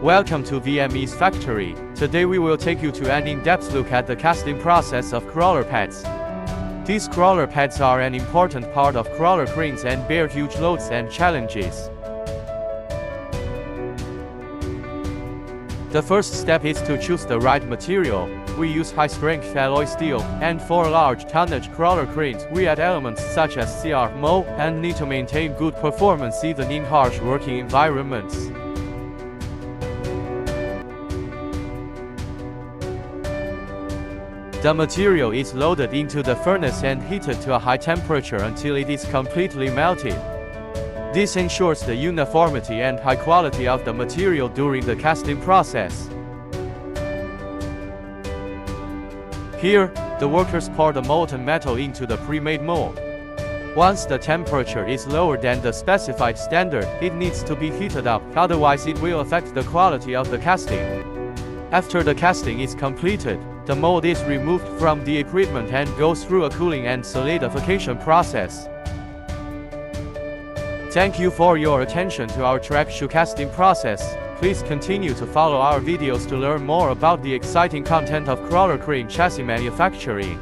Welcome to VME's factory. Today we will take you to an in-depth look at the casting process of crawler pads. These crawler pads are an important part of crawler cranes and bear huge loads and challenges. The first step is to choose the right material. We use high-strength alloy steel, and for large tonnage crawler cranes, we add elements such as CR, MO, and need to maintain good performance even in harsh working environments. The material is loaded into the furnace and heated to a high temperature until it is completely melted. This ensures the uniformity and high quality of the material during the casting process. Here, the workers pour the molten metal into the pre-made mold. Once the temperature is lower than the specified standard, it needs to be heated up, otherwise it will affect the quality of the casting. After the casting is completed, the mold is removed from the equipment and goes through a cooling and solidification process. Thank you for your attention to our track shoe casting process. Please continue to follow our videos to learn more about the exciting content of crawler crane chassis manufacturing.